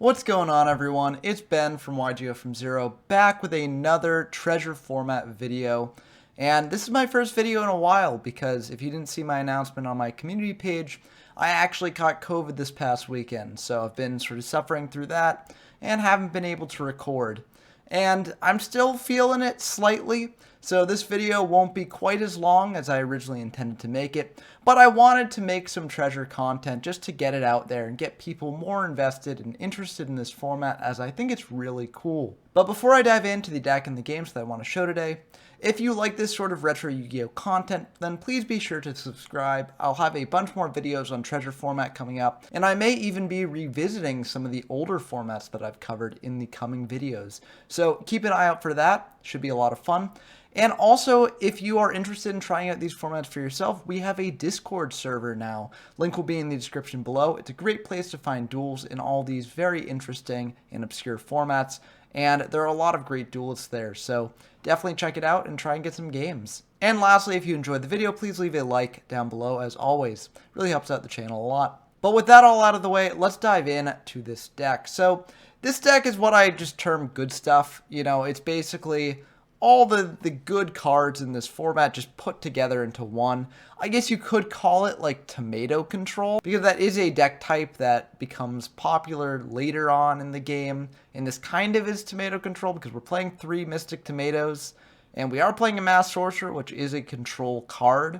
What's going on, everyone? It's Ben from YGO from Zero, back with another treasure format video. And this is my first video in a while because if you didn't see my announcement on my community page, I actually caught COVID this past weekend. So I've been sort of suffering through that and haven't been able to record. And I'm still feeling it slightly, so this video won't be quite as long as I originally intended to make it, but I wanted to make some treasure content just to get it out there and get people more invested and interested in this format, as I think it's really cool. But before I dive into the deck and the games that I want to show today, if you like this sort of retro Yu-Gi-Oh content, then please be sure to subscribe. I'll have a bunch more videos on treasure format coming up, and I may even be revisiting some of the older formats that I've covered in the coming videos. So keep an eye out for that. Should be a lot of fun. And also, if you are interested in trying out these formats for yourself, we have a Discord server now. Link will be in the description below. It's a great place to find duels in all these very interesting and obscure formats. And there are a lot of great duelists there, so definitely check it out and try and get some games. And lastly, if you enjoyed the video, please leave a like down below as always. It really helps out the channel a lot. But with that all out of the way, let's dive in to this deck. So this deck is what I just term good stuff. You know, it's basically all the good cards in this format just put together into one. I guess you could call it like tomato control, because that is a deck type that becomes popular later on in the game. And this kind of is tomato control because we're playing 3 Mystic Tomatoes, and we are playing a Masked Sorcerer, which is a control card.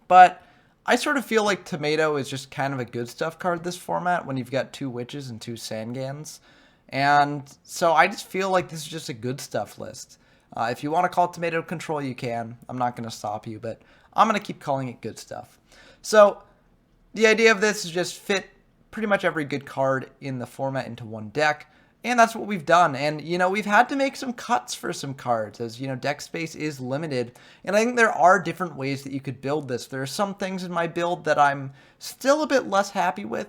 But I sort of feel like tomato is just kind of a good stuff card this format when you've got 2 Witches and 2 Sangans. And so I just feel like this is just a good stuff list. If you want to call it tomato control, you can. I'm not going to stop you, but I'm going to keep calling it good stuff. So the idea of this is just fit pretty much every good card in the format into one deck. And that's what we've done. And, you know, we've had to make some cuts for some cards as, you know, deck space is limited. And I think there are different ways that you could build this. There are some things in my build that I'm still a bit less happy with.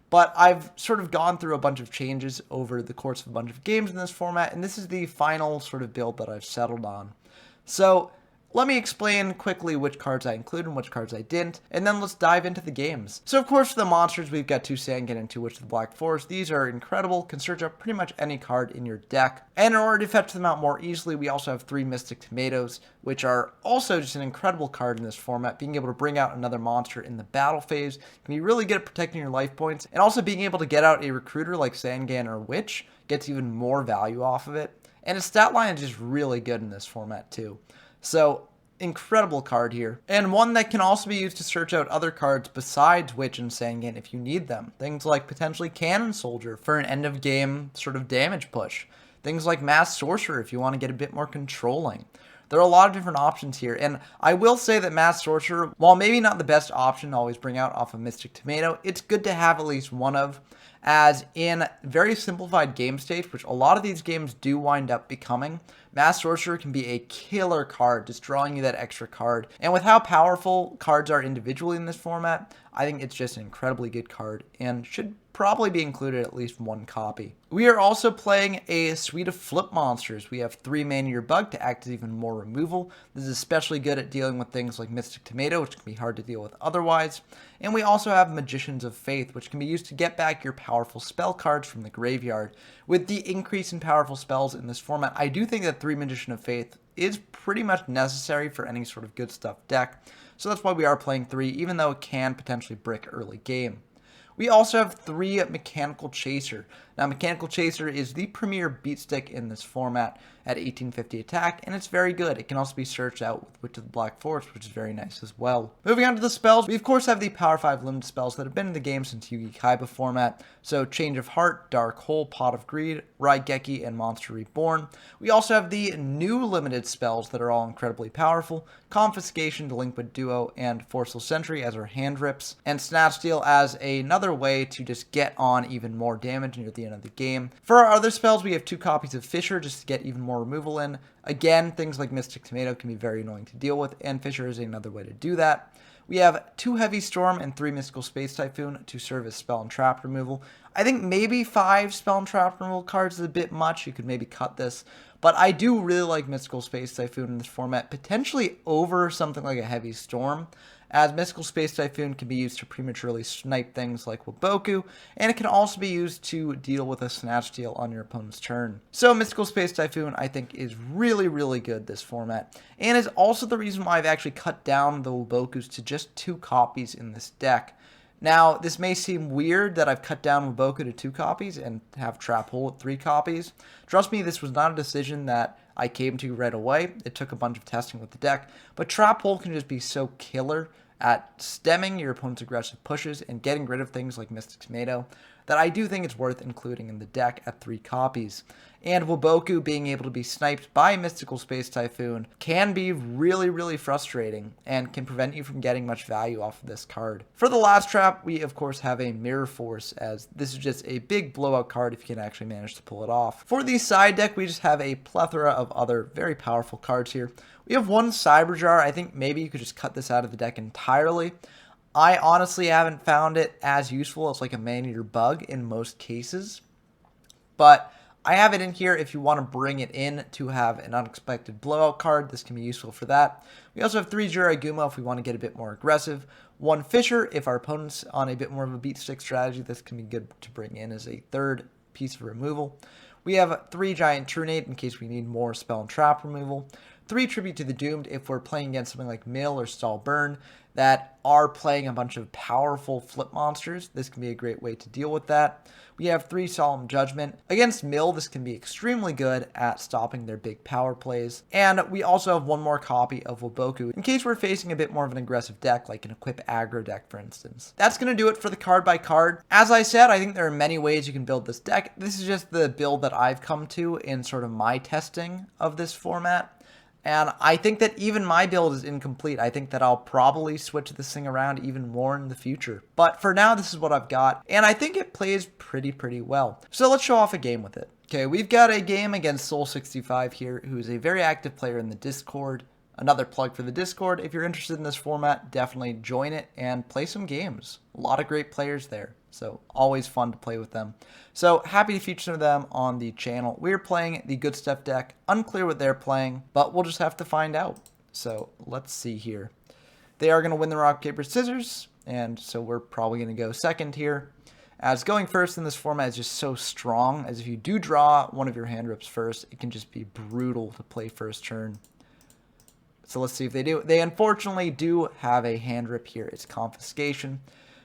But I've sort of gone through a bunch of changes over the course of a bunch of games in this format, and this is the final sort of build that I've settled on. So let me explain quickly which cards I included and which cards I didn't, and then let's dive into the games. So of course for the monsters, we've got 2 Sangan and 2 Witch of the Black Forest. These are incredible, can search up pretty much any card in your deck. And in order to fetch them out more easily, we also have 3 Mystic Tomatoes, which are also just an incredible card in this format. Being able to bring out another monster in the battle phase can be really good at protecting your life points, and also being able to get out a recruiter like Sangan or Witch gets even more value off of it. And its stat line is just really good in this format too. So incredible card here, and one that can also be used to search out other cards besides Witch and Sangan if you need them. Things like potentially Cannon Soldier for an end of game sort of damage push. Things like Masked Sorcerer if you want to get a bit more controlling. There are a lot of different options here, and I will say that Masked Sorcerer, while maybe not the best option to always bring out off of Mystic Tomato, it's good to have at least one of, as in very simplified game states, which a lot of these games do wind up becoming. Masked Sorcerer can be a killer card, just drawing you that extra card. And with how powerful cards are individually in this format, I think it's just an incredibly good card and should probably be included at least 1 copy. We are also playing a suite of flip monsters. We have 3 Man-Eater Bug to act as even more removal. This is especially good at dealing with things like Mystic Tomato, which can be hard to deal with otherwise. And we also have Magicians of Faith, which can be used to get back your powerful spell cards from the graveyard. With the increase in powerful spells in this format, I do think that 3 Magician of Faith is pretty much necessary for any sort of good stuff deck. So that's why we are playing 3, even though it can potentially brick early game. We also have 3 Mechanical Chaser. Now, Mechanical Chaser is the premier beat stick in this format at 1850 attack, and it's very good. It can also be searched out with Witch of the Black Forest, which is very nice as well. Moving on to the spells, we of course have the Power 5 limited spells that have been in the game since Yu-Gi Kaiba format. So Change of Heart, Dark Hole, Pot of Greed, Raigeki, and Monster Reborn. We also have the new limited spells that are all incredibly powerful. Confiscation, Delinquent Duo, and Forceful Sentry as our hand rips, and Snatch Steal as another way to just get on even more damage near the end of the game. For our other spells, we have 2 copies of Fissure just to get even more removal in. Again, things like Mystic Tomato can be very annoying to deal with, and Fissure is another way to do that. We have 2 Heavy Storm and 3 Mystical Space Typhoon to serve as spell and trap removal. I think maybe 5 spell and trap removal cards is a bit much. You could maybe cut this. But I do really like Mystical Space Typhoon in this format, potentially over something like a Heavy Storm, as Mystical Space Typhoon can be used to prematurely snipe things like Waboku, and it can also be used to deal with a Snatch Steal on your opponent's turn. So Mystical Space Typhoon, I think, is really, really good this format, and is also the reason why I've actually cut down the Wabokus to just 2 copies in this deck. Now, this may seem weird that I've cut down Waboku to 2 copies and have Trap Hole at 3 copies. Trust me, this was not a decision that I came to right away. It took a bunch of testing with the deck, but Trap Hole can just be so killer at stemming your opponent's aggressive pushes and getting rid of things like Mystic Tomato that I do think it's worth including in the deck at 3 copies. And Waboku being able to be sniped by Mystical Space Typhoon can be really, really frustrating and can prevent you from getting much value off of this card. For the last trap, we of course have a Mirror Force, as this is just a big blowout card if you can actually manage to pull it off. For the side deck, we just have a plethora of other very powerful cards here. We have one Cyberjar. I think maybe you could just cut this out of the deck entirely. I honestly haven't found it as useful as like a Man-Eater Bug in most cases, but I have it in here if you want to bring it in to have an unexpected blowout card. This can be useful for that. We also have 3 Jiraiguma if we want to get a bit more aggressive. 1 Fisher if our opponent's on a bit more of a beat stick strategy. This can be good to bring in as a 3rd piece of removal. We have 3 Giant Trunade in case we need more spell and trap removal. 3 Tribute to the Doomed if we're playing against something like Mill or Stall Burn that are playing a bunch of powerful flip monsters. This can be a great way to deal with that. We have 3 Solemn Judgment. Against Mill, this can be extremely good at stopping their big power plays. And we also have 1 more copy of Waboku in case we're facing a bit more of an aggressive deck, like an Equip aggro deck, for instance. That's going to do it for the card by card. As I said, I think there are many ways you can build this deck. This is just the build that I've come to in sort of my testing of this format. And I think that even my build is incomplete. I think that I'll probably switch this thing around even more in the future. But for now, this is what I've got. And I think it plays pretty well. So let's show off a game with it. Okay, we've got a game against Soul65 here, who is a very active player in the Discord. Another plug for the Discord. If you're interested in this format, definitely join it and play some games. A lot of great players there. So always fun to play with them. So happy to feature them on the channel. We're playing the Good Stuff deck. Unclear what they're playing, but we'll just have to find out. So let's see here. They are going to win the rock, paper, scissors. And so we're probably going to go second here. As going first in this format is just so strong, as if you do draw one of your hand rips first, it can just be brutal to play first turn. So let's see if they do. They unfortunately do have a hand rip here. It's Confiscation.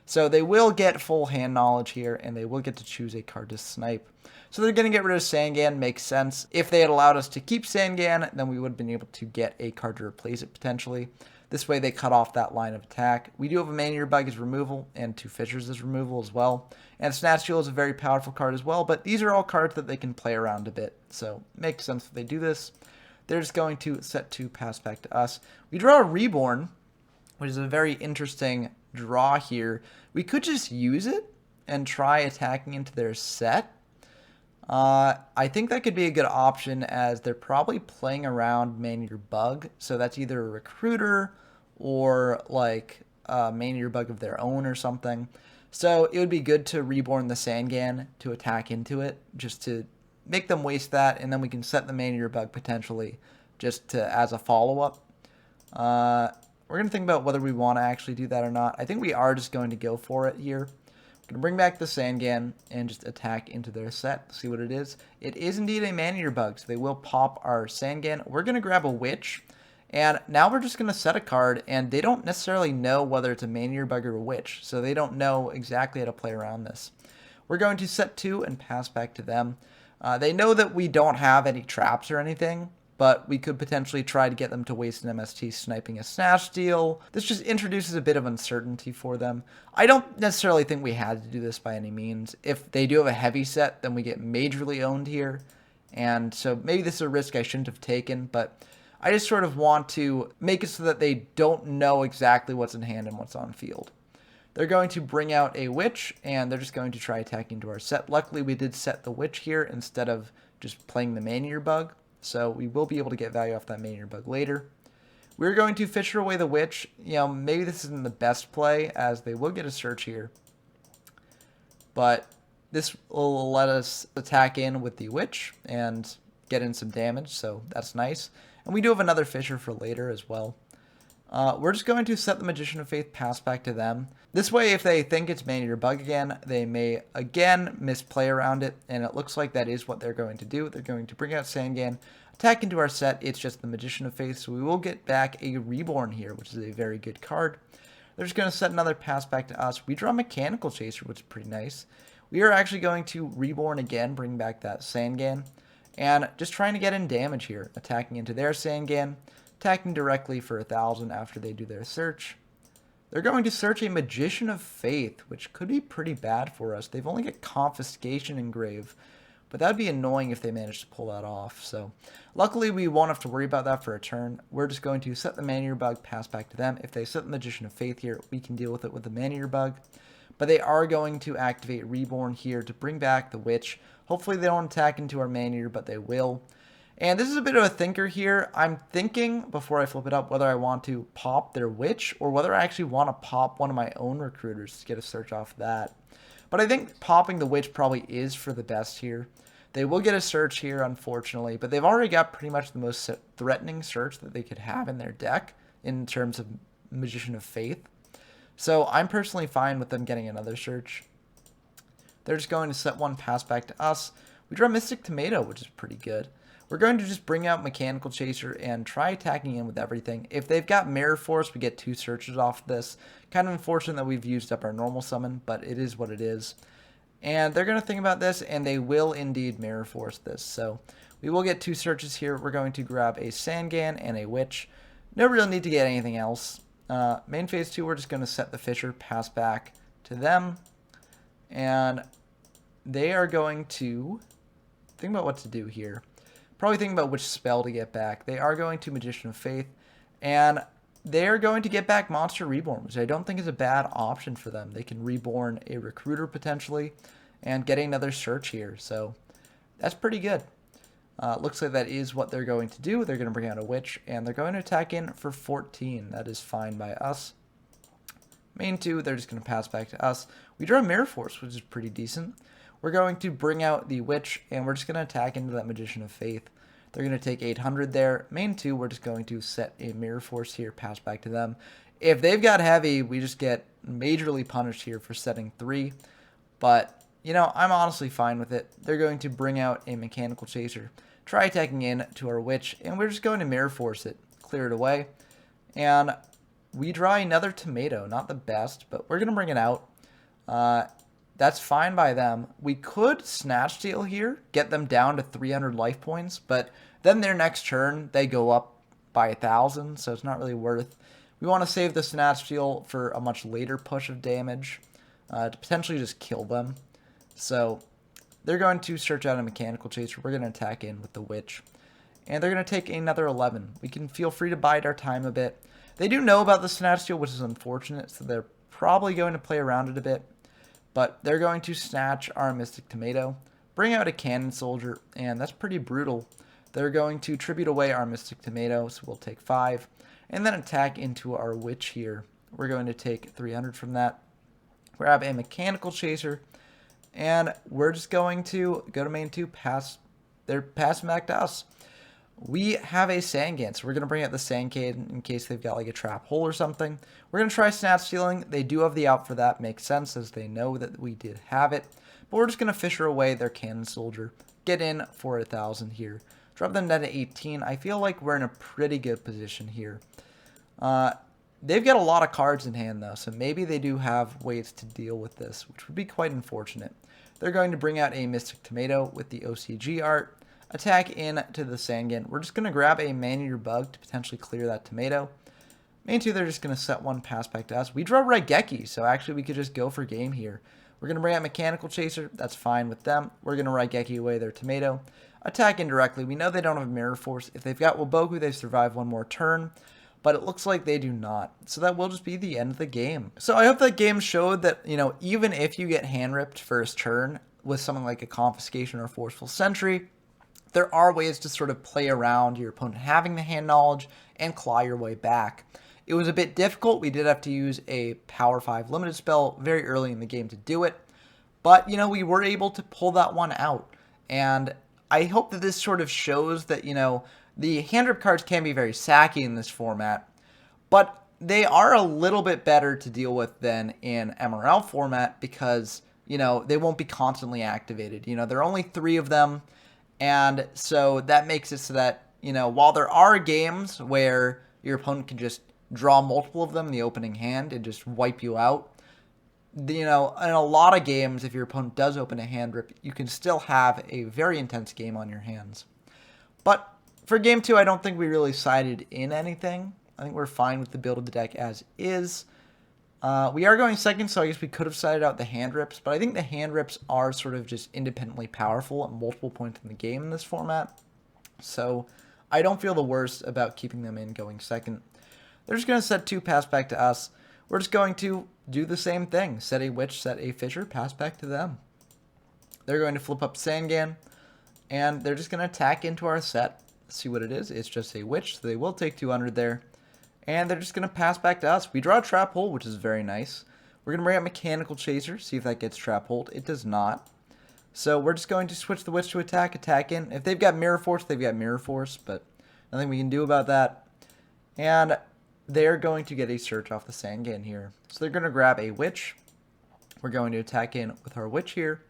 So they will get full hand knowledge here, and they will get to choose a card to snipe. So they're going to get rid of Sangan, makes sense. If they had allowed us to keep Sangan, then we would have been able to get a card to replace it potentially. This way they cut off that line of attack. We do have a Man-Eater Bug as removal, and 2 Fishers as removal as well. And Snatch Steal is a very powerful card as well, but these are all cards that they can play around a bit. So it makes sense if they do this. They're just going to set 2, pass back to us. We draw a Reborn, which is a very interesting draw here. We could just use it and try attacking into their set. I think that could be a good option, as they're probably playing around Man-Eater Bug. So that's either a Recruiter or like a Man-Eater Bug of their own or something. So it would be good to Reborn the Sangan to attack into it, just to make them waste that, and then we can set the Man-Eater Bug potentially just to as a follow-up. We're going to think about whether we want to actually do that or not. I think we are just going to go for it here. We're going to bring back the Sangan and just attack into their set, see what it is. It is indeed a Man-Eater Bug, so they will pop our Sangan. We're going to grab a Witch, and now we're just going to set a card, and they don't necessarily know whether it's a Man-Eater Bug or a Witch, so they don't know exactly how to play around this. We're going to set 2 and pass back to them. They know that we don't have any traps or anything, but we could potentially try to get them to waste an MST sniping a Snatch Steal. This just introduces a bit of uncertainty for them. I don't necessarily think we had to do this by any means. If they do have a heavy set, then we get majorly owned here. And so maybe this is a risk I shouldn't have taken, but I just sort of want to make it so that they don't know exactly what's in hand and what's on field. They're going to bring out a Witch, and they're just going to try attacking into our set. Luckily, we did set the Witch here instead of just playing the Man-Eater Bug. So we will be able to get value off that Man-Eater Bug later. We're going to Fisher away the Witch. You know, maybe this isn't the best play, as they will get a search here. But this will let us attack in with the Witch and get in some damage, so that's nice. And we do have another Fisher for later as well. We're just going to set the Magician of Faith pass back to them. This way, if they think it's Man-Eater Bug again, they may again misplay around it, and it looks like that is what they're going to do. They're going to bring out Sangan, attack into our set. It's just the Magician of Faith, so we will get back a Reborn here, which is a very good card. They're just going to set another pass back to us. We draw Mechanical Chaser, which is pretty nice. We are actually going to Reborn again, bring back that Sangan, and just trying to get in damage here, attacking into their Sangan, attacking directly for 1,000 after they do their search. They're going to search a Magician of Faith, which could be pretty bad for us. They've only got Confiscation Engrave, but that would be annoying if they managed to pull that off. So luckily we won't have to worry about that for a turn. We're just going to set the Man-Eater Bug, pass back to them. If they set the Magician of Faith here, we can deal with it with the Man-Eater Bug. But they are going to activate Reborn here to bring back the Witch. Hopefully they don't attack into our Man-Eater, but they will. And this is a bit of a thinker here. I'm thinking, before I flip it up, whether I want to pop their Witch or whether I actually want to pop one of my own recruiters to get a search off that. But I think popping the Witch probably is for the best here. They will get a search here, unfortunately, but they've already got pretty much the most threatening search that they could have in their deck in terms of Magician of Faith. So I'm personally fine with them getting another search. They're just going to set one pass back to us. We draw Mystic Tomato, which is pretty good. We're going to just bring out Mechanical Chaser and try attacking in with everything. If they've got Mirror Force, we get 2 searches off this. Kind of unfortunate that we've used up our normal summon, but it is what it is. And they're going to think about this, and they will indeed Mirror Force this. So we will get 2 searches here. We're going to grab a Sangan and a Witch. No real need to get anything else. Main phase 2, we're just going to set the Fisher, pass back to them. And they are going to think about what to do here. Probably thinking about which spell to get back. They are going to Magician of Faith, and they are going to get back Monster Reborn, which I don't think is a bad option for them. They can reborn a Recruiter potentially, and getting another search here, so that's pretty good. Looks like that is what they're going to do. They're going to bring out a Witch, and they're going to attack in for 14. That is fine by us. Main 2, they're just going to pass back to us. We draw Mirror Force, which is pretty decent. We're going to bring out the Witch, and we're just going to attack into that Magician of Faith. They're going to take 800 there. Main 2, we're just going to set a Mirror Force here, pass back to them. If they've got heavy, we just get majorly punished here for setting 3. But, you know, I'm honestly fine with it. They're going to bring out a Mechanical Chaser, try attacking in to our Witch, and we're just going to Mirror Force it, clear it away. And we draw another Tomato. Not the best, but we're going to bring it out. That's fine by them. We could Snatch Steal here, get them down to 300 life points, but then their next turn, they go up by 1,000, so it's not really worth. We want to save the Snatch Steal for a much later push of damage, to potentially just kill them. So they're going to search out a Mechanical Chaser. We're going to attack in with the Witch. And they're going to take another 11. We can feel free to bide our time a bit. They do know about the Snatch Steal, which is unfortunate, so they're probably going to play around it a bit. But they're going to snatch our Mystic Tomato, bring out a Cannon Soldier, and that's pretty brutal. They're going to tribute away our Mystic Tomato, so we'll take 5, and then attack into our Witch here. We're going to take 300 from that, grab a Mechanical Chaser, and we're just going to go to main 2, pass back to us. We have a Sangan, so we're going to bring out the Sancade in case they've got like a trap hole or something. We're going to try Snatch Stealing. They do have the out for that. Makes sense as they know that we did have it. But we're just going to Fisher away their Cannon Soldier. Get in for 1,000 here. Drop them down to 18. I feel like we're in a pretty good position here. They've got a lot of cards in hand though, so maybe they do have ways to deal with this, which would be quite unfortunate. They're going to bring out a Mystic Tomato with the OCG art. Attack in to the Sangan. We're just going to grab a Man-Eater Bug to potentially clear that Tomato. Main 2, they're just going to set one pass back to us. We draw Raigeki, so actually we could just go for game here. We're going to bring out Mechanical Chaser. That's fine with them. We're going to Raigeki away their Tomato. Attack indirectly. We know they don't have Mirror Force. If they've got Waboku, they survive one more turn. But it looks like they do not. So that will just be the end of the game. So I hope that game showed that, you know, even if you get hand-ripped first turn with something like a Confiscation or Forceful Sentry, there are ways to sort of play around your opponent having the hand knowledge and claw your way back. It was a bit difficult. We did have to use a Power 5 limited spell very early in the game to do it. But, you know, we were able to pull that one out. And I hope that this sort of shows that, you know, the hand rip cards can be very sacky in this format. but they are a little bit better to deal with than in MRL format because, you know, they won't be constantly activated. You know, there are only 3 of them, and so that makes it so that, you know, while there are games where your opponent can just draw multiple of them in the opening hand and just wipe you out, you know, in a lot of games, if your opponent does open a hand rip, you can still have a very intense game on your hands. But for game 2, I don't think we really sided in anything. I think we're fine with the build of the deck as is. We are going second, so I guess we could have sided out the hand rips, but I think the hand rips are sort of just independently powerful at multiple points in the game in this format. So I don't feel the worst about keeping them in going second. They're just going to set 2, pass back to us. We're just going to do the same thing. Set a Witch, set a Fissure, pass back to them. They're going to flip up Sangan, and they're just going to attack into our set. See what it is. It's just a Witch, so they will take 200 there. And they're just going to pass back to us. We draw a Trap Hole, which is very nice. We're going to bring out Mechanical Chaser, see if that gets Trap Hold. It does not. So we're just going to switch the Witch to attack in. If they've got Mirror Force, they've got Mirror Force, but nothing we can do about that. And they're going to get a search off the Sangan here. So they're going to grab a Witch. We're going to attack in with our Witch here.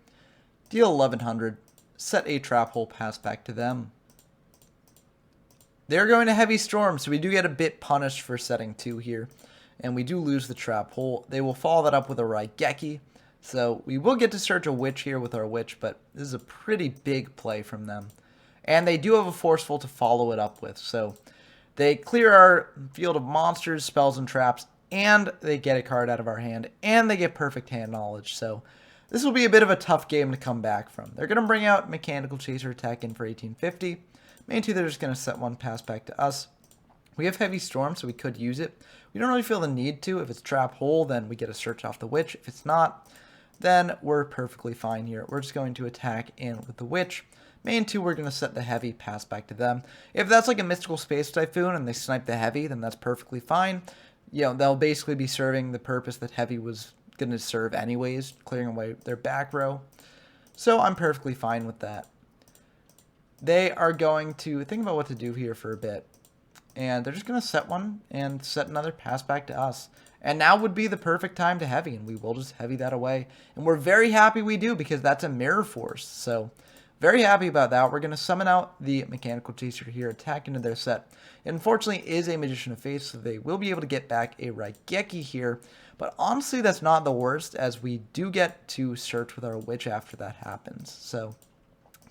Deal 1100. Set a Trap Hole, pass back to them. They're going to Heavy Storm, so we do get a bit punished for setting 2 here. And we do lose the Trap Hole. They will follow that up with a Raigeki. So we will get to search a Witch here with our Witch, but this is a pretty big play from them. And they do have a Forceful to follow it up with, so they clear our field of monsters, spells, and traps, and they get a card out of our hand, and they get perfect hand knowledge. So this will be a bit of a tough game to come back from. They're going to bring out Mechanical Chaser, attack in for 1850. Main 2, they're just going to set 1, pass back to us. We have Heavy Storm, so we could use it. We don't really feel the need to. If it's Trap Hole, then we get a search off the Witch. If it's not, then we're perfectly fine here. We're just going to attack in with the Witch. Main 2, we're going to set the Heavy, pass back to them. If that's like a Mystical Space Typhoon and they snipe the Heavy, then that's perfectly fine. You know, they'll basically be serving the purpose that Heavy was going to serve anyways, clearing away their back row. So I'm perfectly fine with that. They are going to think about what to do here for a bit. And they're just going to set 1 and set another, pass back to us. And now would be the perfect time to Heavy, and we will just Heavy that away. And we're very happy we do, because that's a Mirror Force. So very happy about that. We're going to summon out the Mechanical Chaser here, attack into their set. It unfortunately is a Magician of Faith, so they will be able to get back a Raigeki here. But honestly, that's not the worst, as we do get to search with our Witch after that happens. So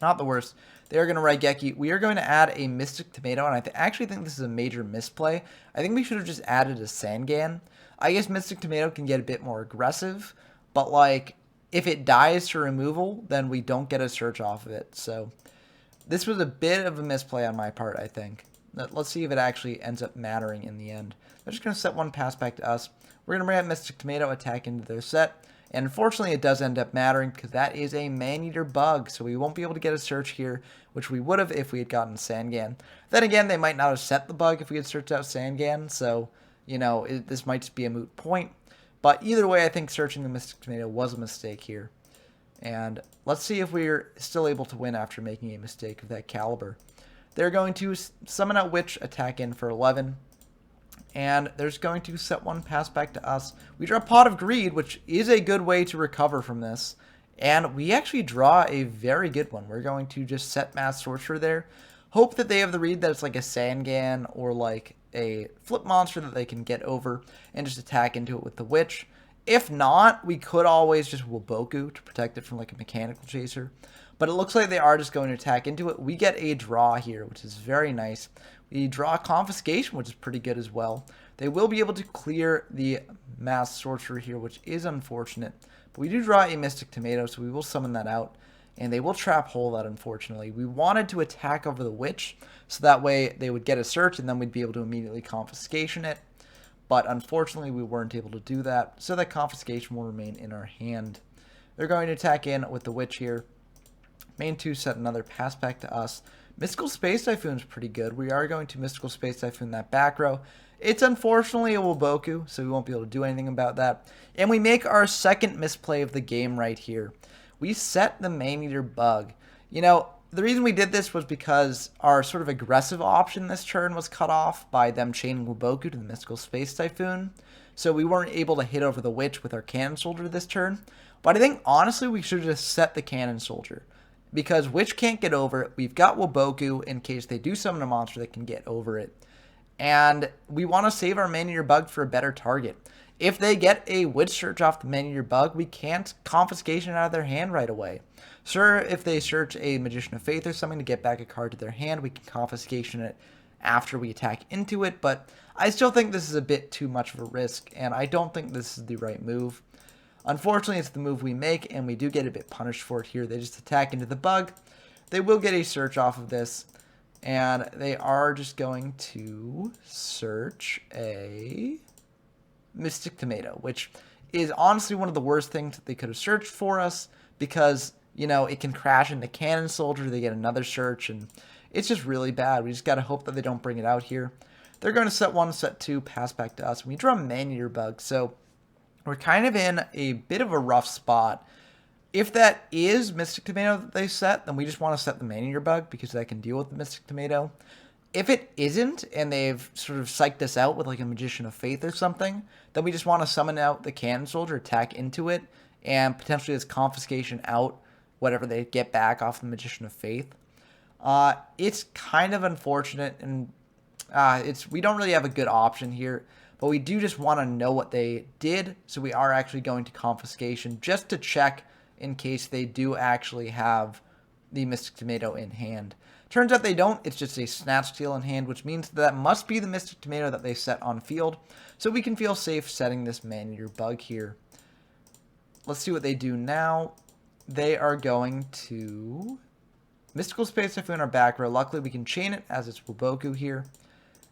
not the worst. They are going to Raigeki. We are going to add a Mystic Tomato, and I actually think this is a major misplay. I think we should have just added a Sangan. I guess Mystic Tomato can get a bit more aggressive, but like, if it dies to removal, then we don't get a search off of it. So this was a bit of a misplay on my part, I think. Let's see if it actually ends up mattering in the end. They're just going to set 1, pass back to us. We're going to bring out Mystic Tomato, attack into their set. And unfortunately, it does end up mattering because that is a Man-Eater bug. So we won't be able to get a search here, which we would have if we had gotten Sangan. Then again, they might not have set the bug if we had searched out Sangan. So, you know, this might just be a moot point. But either way, I think searching the Mystic Tomato was a mistake here. And let's see if we're still able to win after making a mistake of that caliber. They're going to summon out Witch, attack in for 11. And they're just going to set 1, pass back to us. We draw Pot of Greed, which is a good way to recover from this. And we actually draw a very good one. We're going to just set Mass Sorcerer there. Hope that they have the read that it's like a Sangan or like a flip monster that they can get over and just attack into it with the Witch. If not, we could always just Waboku to protect it from like a Mechanical Chaser. But it looks like they are just going to attack into it. We get a draw here, which is very nice. We draw Confiscation, which is pretty good as well. They will be able to clear the Mass Sorcerer here, which is unfortunate. But we do draw a Mystic Tomato, so we will summon that out. And they will Trap Hole that, unfortunately. We wanted to attack over the Witch, so that way they would get a search, and then we'd be able to immediately Confiscation it. But unfortunately, we weren't able to do that, so that Confiscation will remain in our hand. They're going to attack in with the Witch here. Main 2 set another, pass back to us. Mystical Space Typhoon is pretty good. We are going to Mystical Space Typhoon that back row. It's unfortunately a Waboku, so we won't be able to do anything about that. And we make our second misplay of the game right here. We set the Man-Eater bug. You know, The reason we did this was because our sort of aggressive option this turn was cut off by them chaining Waboku to the Mystical Space Typhoon. So we weren't able to hit over the Witch with our Cannon Soldier this turn. But I think, honestly, we should have just set the Cannon Soldier. Because Witch can't get over it. We've got Waboku in case they do summon a monster that can get over it. And we want to save our Man-Eater Bug for a better target. If they get a Witch Search off the Man-Eater Bug, we can't Confiscation out of their hand right away. Sure, if they search a Magician of Faith or something to get back a card to their hand, we can Confiscation it after we attack into it, but I still think this is a bit too much of a risk, and I don't think this is the right move. Unfortunately, it's the move we make, and we do get a bit punished for it here. They just attack into the bug. They will get a search off of this, and they are just going to search a Mystic Tomato, which is honestly one of the worst things that they could have searched for us because, you know, it can crash into Cannon Soldier, they get another search, and it's just really bad. We just got to hope that they don't bring it out here. They're going to set 1, set 2, pass back to us, and we draw a Man-Eater Bug, so we're kind of in a bit of a rough spot. If that is Mystic Tomato that they set, then we just want to set the Man-Eater Bug because that can deal with the Mystic Tomato. If it isn't, and they've sort of psyched us out with like a Magician of Faith or something, then we just want to summon out the Cannon Soldier, attack into it, and potentially just Confiscation out whatever they get back off the Magician of Faith. It's kind of unfortunate, and we don't really have a good option here, but we do just want to know what they did, so we are actually going to Confiscation just to check in case they do actually have the Mystic Tomato in hand. Turns out they don't, it's just a Snatch Steal in hand, which means that must be the Mystic Tomato that they set on field, so we can feel safe setting this Man-Eater Bug here. Let's see what they do now. They are going to Mystical Space Typhoon our back row. Luckily, we can chain it as it's Waboku here.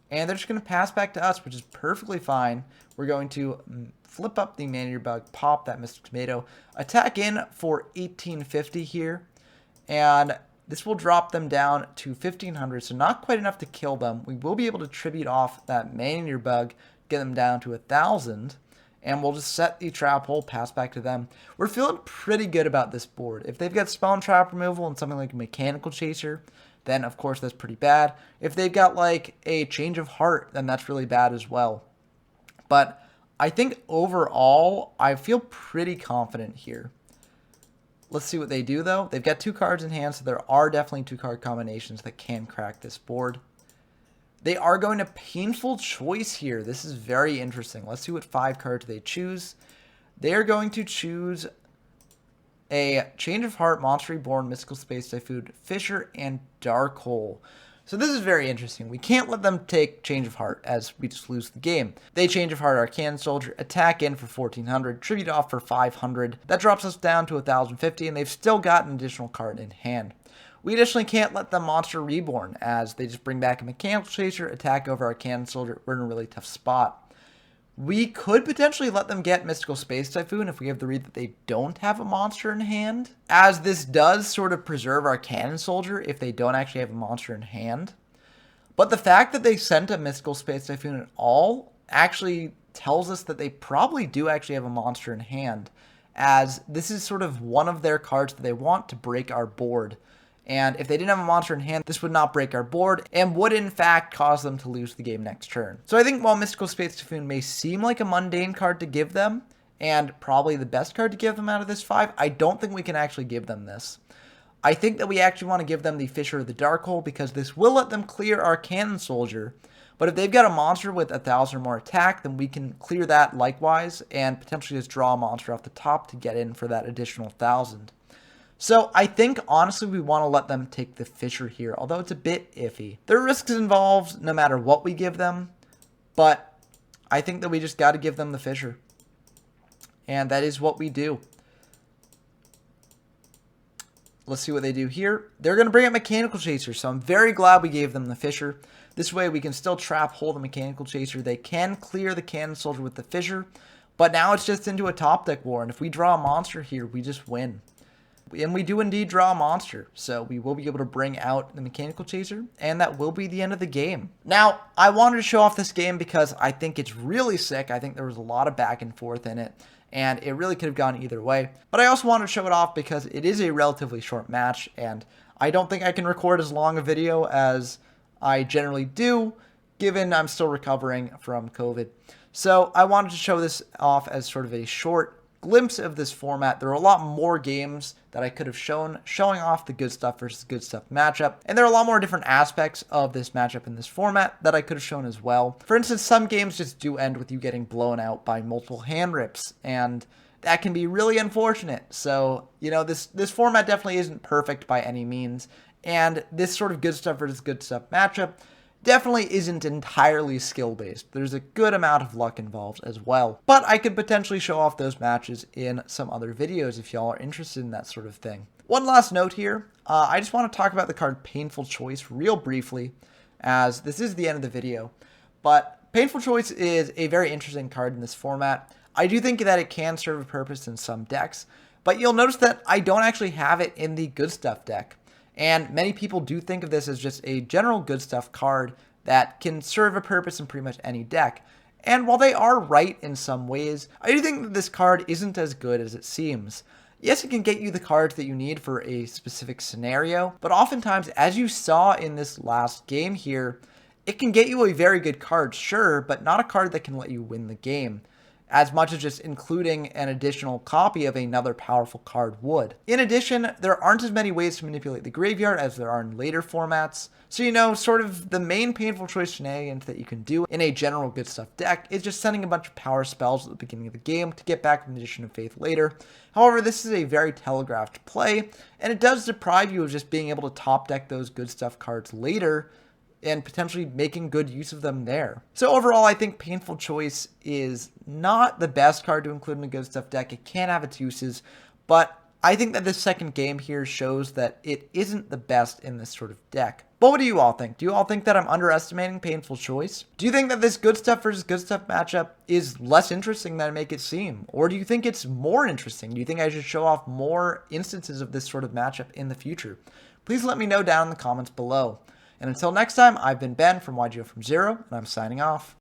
And they're just going to pass back to us, which is perfectly fine. We're going to flip up the Man-Eater Bug, pop that Mystic Tomato, attack in for 1850 here. And this will drop them down to 1500, so not quite enough to kill them. We will be able to tribute off that Man-Eater Bug, get them down to 1000. And we'll just set the trap hole, pass back to them. We're feeling pretty good about this board. If they've got Spell and Trap removal and something like a Mechanical Chaser, then of course that's pretty bad. If they've got like a Change of Heart, then that's really bad as well. But I think overall, I feel pretty confident here. Let's see what they do though. They've got 2 cards in hand, so there are definitely 2 card combinations that can crack this board. They are going to Painful Choice here. This is very interesting. Let's see what 5 cards they choose. They are going to choose a Change of Heart, Monster Reborn, Mystical Space Typhoon, Fissure, and Dark Hole. So this is very interesting. We can't let them take Change of Heart as we just lose the game. They Change of Heart our Cannon Soldier, attack in for 1400, tribute off for 500. That drops us down to 1050, and they've still got an additional card in hand. We additionally can't let them Monster Reborn, as they just bring back a Mechanical Chaser, attack over our Cannon Soldier. We're in a really tough spot. We could potentially let them get Mystical Space Typhoon if we have the read that they don't have a monster in hand, as this does sort of preserve our Cannon Soldier if they don't actually have a monster in hand. But the fact that they sent a Mystical Space Typhoon at all actually tells us that they probably do actually have a monster in hand, as this is sort of one of their cards that they want to break our board. And if they didn't have a monster in hand, this would not break our board and would in fact cause them to lose the game next turn. So I think while Mystical Space Typhoon may seem like a mundane card to give them, and probably the best card to give them out of this 5, I don't think we can actually give them this. I think that we actually want to give them the Fissure of the Dark Hole because this will let them clear our Cannon Soldier. But if they've got a monster with 1000 or more attack, then we can clear that likewise and potentially just draw a monster off the top to get in for that additional 1000. So I think, honestly, we want to let them take the Fissure here, although it's a bit iffy. There are risks involved no matter what we give them, but I think that we just got to give them the Fissure. And that is what we do. Let's see what they do here. They're going to bring up Mechanical Chaser, so I'm very glad we gave them the Fissure. This way we can still trap hole the Mechanical Chaser. They can clear the Cannon Soldier with the Fissure, but now it's just into a top deck war, and if we draw a monster here, we just win. And we do indeed draw a monster, so we will be able to bring out the Mechanical Chaser, and that will be the end of the game. Now, I wanted to show off this game because I think it's really sick. I think there was a lot of back and forth in it, and it really could have gone either way. But I also wanted to show it off because it is a relatively short match, and I don't think I can record as long a video as I generally do, given I'm still recovering from COVID. So I wanted to show this off as sort of a short glimpse of this format. There are a lot more games that I could have shown, showing off the good stuff versus good stuff matchup. And there are a lot more different aspects of this matchup in this format that I could have shown as well. For instance, some games just do end with you getting blown out by multiple hand rips, and that can be really unfortunate. So, you know, this format definitely isn't perfect by any means. And this sort of good stuff versus good stuff matchup definitely isn't entirely skill-based. There's a good amount of luck involved as well. But I could potentially show off those matches in some other videos if y'all are interested in that sort of thing. One last note here. I just want to talk about the card Painful Choice real briefly, as this is the end of the video. But Painful Choice is a very interesting card in this format. I do think that it can serve a purpose in some decks, but you'll notice that I don't actually have it in the good stuff deck. And many people do think of this as just a general good stuff card that can serve a purpose in pretty much any deck. And while they are right in some ways, I do think that this card isn't as good as it seems. Yes, it can get you the cards that you need for a specific scenario, but oftentimes, as you saw in this last game here, it can get you a very good card, sure, but not a card that can let you win the game, as much as just including an additional copy of another powerful card would. In addition, there aren't as many ways to manipulate the graveyard as there are in later formats, so you know, sort of the main Painful Choice shenanigans that you can do in a general good stuff deck is just sending a bunch of power spells at the beginning of the game to get back the Magician of Faith later. However, this is a very telegraphed play, and it does deprive you of just being able to top deck those good stuff cards later, and potentially making good use of them there. So overall, I think Painful Choice is not the best card to include in a good stuff deck. It can have its uses, but I think that this second game here shows that it isn't the best in this sort of deck. But what do you all think? Do you all think that I'm underestimating Painful Choice? Do you think that this good stuff versus good stuff matchup is less interesting than I make it seem? Or do you think it's more interesting? Do you think I should show off more instances of this sort of matchup in the future? Please let me know down in the comments below. And until next time, I've been Ben from YGO from Zero, and I'm signing off.